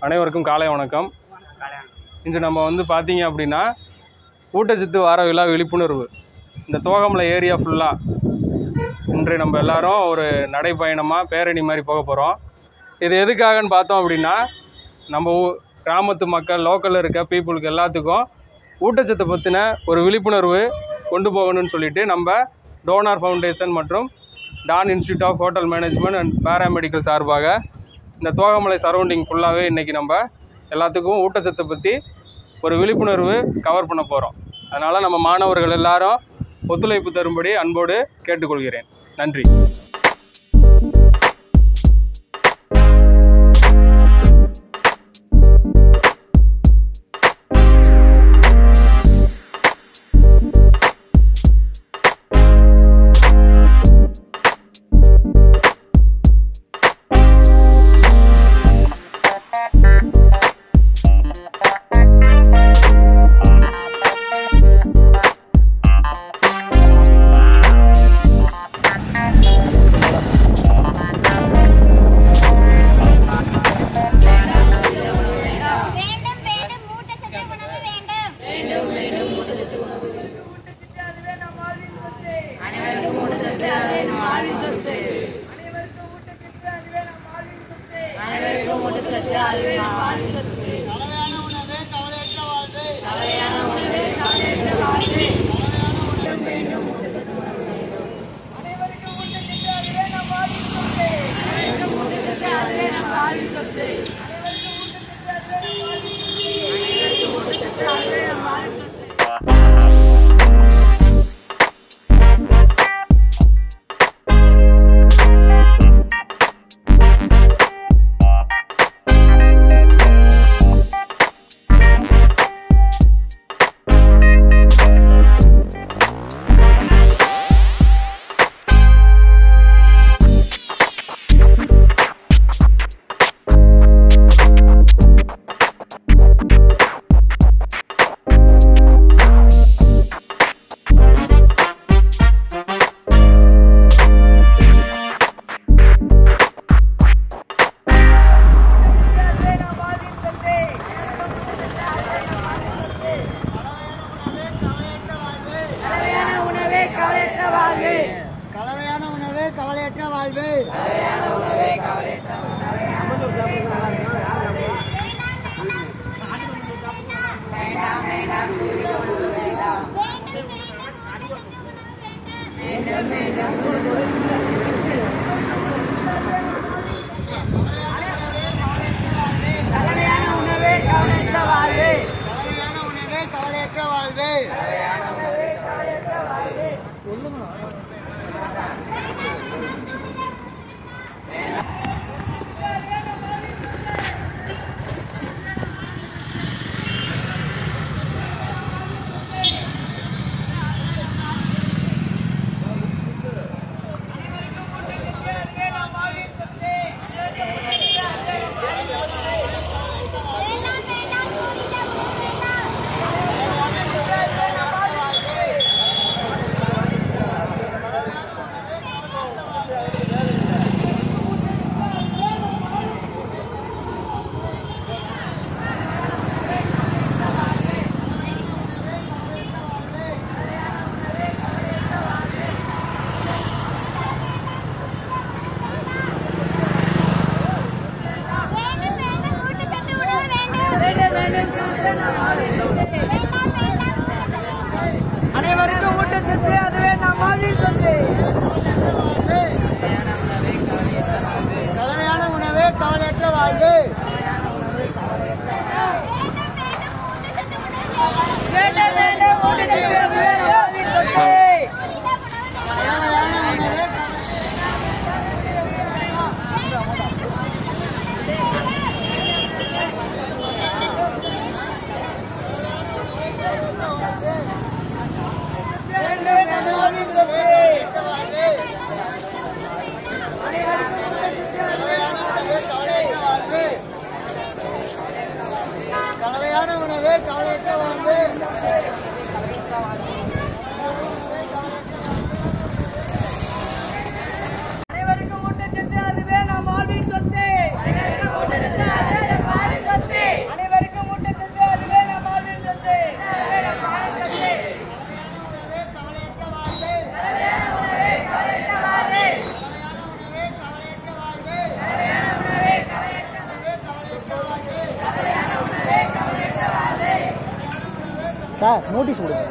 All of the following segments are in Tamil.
அனைவருக்கும் காலை வணக்கம். இன்று நம்ம பார்த்தீங்க அப்படின்னா ஊட்டச்சத்து வார விழா விழிப்புணர்வு இந்த தோகமலை ஏரியா ஃபுல்லாக இன்று நம்ம எல்லாரும் ஒரு நடைப்பயணமாக பேரணி மாதிரி போக போகிறோம். இது எதுக்காகன்னு பார்த்தோம் அப்படின்னா நம்ம கிராமத்து மக்கள் லோக்கலில் இருக்க பீப்புளுக்கு எல்லாத்துக்கும் ஊட்டச்சத்தை பற்றின ஒரு விழிப்புணர்வு கொண்டு போகணும்னு சொல்லிட்டு நம்ம டோனார் ஃபவுண்டேஷன் மற்றும் Dhan institute of hotel management and paramedical சார்பாக இந்த தோகமலை சரௌண்டிங் ஃபுல்லாகவே இன்றைக்கி நம்ம எல்லாத்துக்கும் ஊட்டச்சத்தை பற்றி ஒரு விழிப்புணர்வு கவர் பண்ண போகிறோம். அதனால் நம்ம மாணவர்கள் எல்லாரும் ஒத்துழைப்பு தரும்படி அன்போடு கேட்டுக்கொள்கிறேன். நன்றி. அனைவருக்கும் ஊட்டச்சத்து அதுவே நம் வாழ்வின் சொத்து. கலவையான உணவே கவலையற்ற வாழ்வு. கலவையான உணவே கவலையற்ற வாழ்வு. அனைவருக்கும் ஊட்டச்சத்து அதுவே நம் வாழ்வின் சொத்து. சார் நோட்டீஸ் கொடுங்க.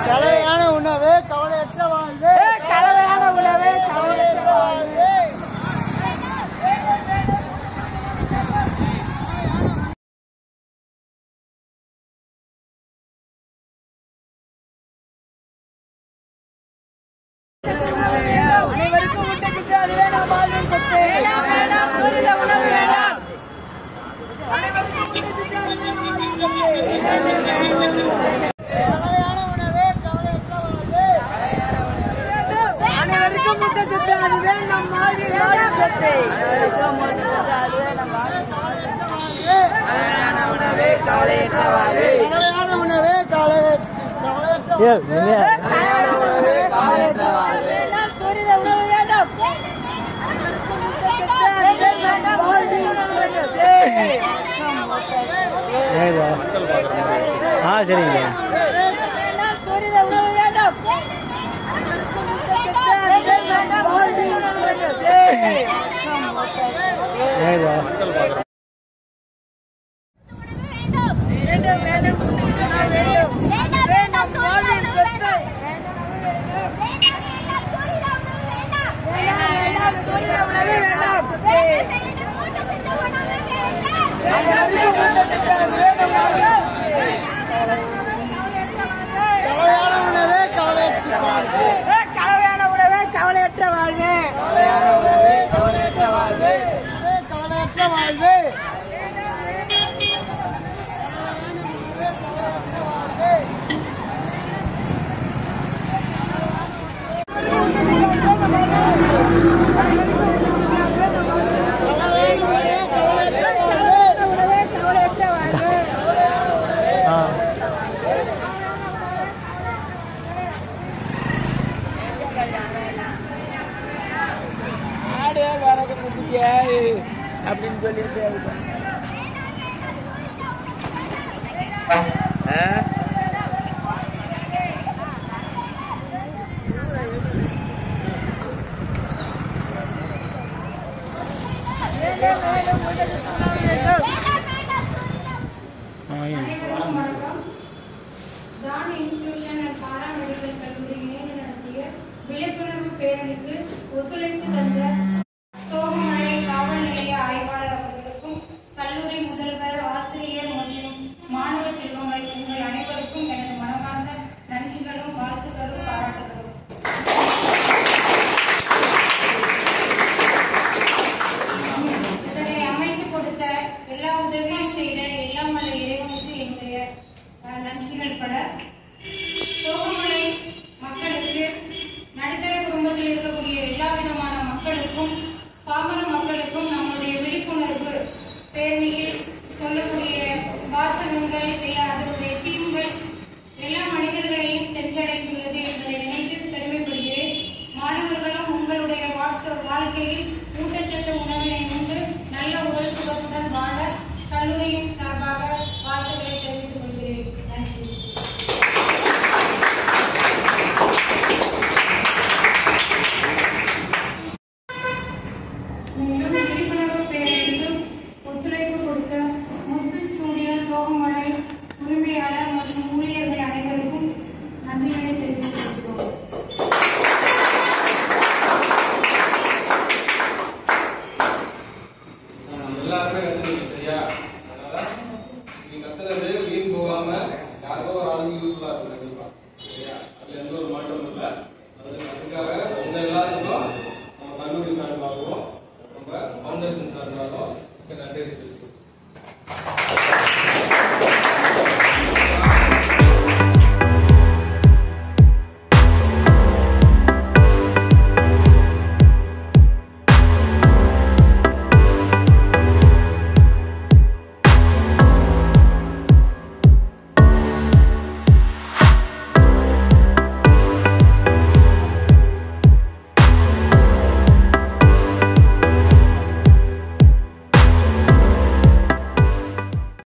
கலவையான உணவு கவலையற்ற வாழ்வு. கலவையான உணவு கவலையற்ற வாழ்வு. அனைவருக்கும் ஊட்டச்சத்து, அதுவே நம் வாழ்வின் சொத்து. துரித உணவு வேண்டாம். அனைவருக்கும் ஊட்டச்சத்து, அதுவே நம் வாழ்வின் சொத்து. கலவையான உணவே கவலையற்ற வாழ்வு. அனைவருக்கும் ஊட்டச்சத்து, அதுவே நம் வாழ்வின் சொத்து. கலவையான உணவே கவலையற்ற வாழ்வு. கலவையான உணவே கவலையற்ற வாழ்வு. துரித உணவு வேண்டாம். சரிங்க. துரித உணவு வேண்டாம். கலவையான உணவே கவலையற்ற வாழ்வு. கலவையான உணவே கவலையற்ற வாழ்வு. கலவையான உணவே கவலையற்ற வாழ்வு. கவலையற்ற வாழ்வு. அப்படின்னு சொல்லிட்டு தானி இன்ஸ்டிடியூஷன் அண்ட் பாராமெடிக்கல் கல்லூரி இணைந்து நடத்திய விழிப்புணர்வு பேரணிக்கு ஒத்துழைப்பு தந்த தோகமலை காவல் நிலைய ஆய்வாளர் அவர்களுக்கும் கல்லூரி முதல்வர், ஆசிரியர் மற்றும் மாணவ செல்வங்கள் உங்கள் அனைவருக்கும் எனது மனமார்ந்த நன்றிகளும் வாழ்த்துக்களும் பாராட்டுகளும். பாமர மக்களுக்கும் நம்முடைய விழிப்புணர்வு பேரணியில் சொல்லக்கூடிய வாசகங்கள் இல்லை அதனுடைய தீம்கள் எல்லா மனிதர்களையும் சென்றடைந்துள்ளது என்பதை நினைத்து பெருமைப்படுகிறேன். மாணவர்களும் உங்களுடைய வாழ்க்கையில்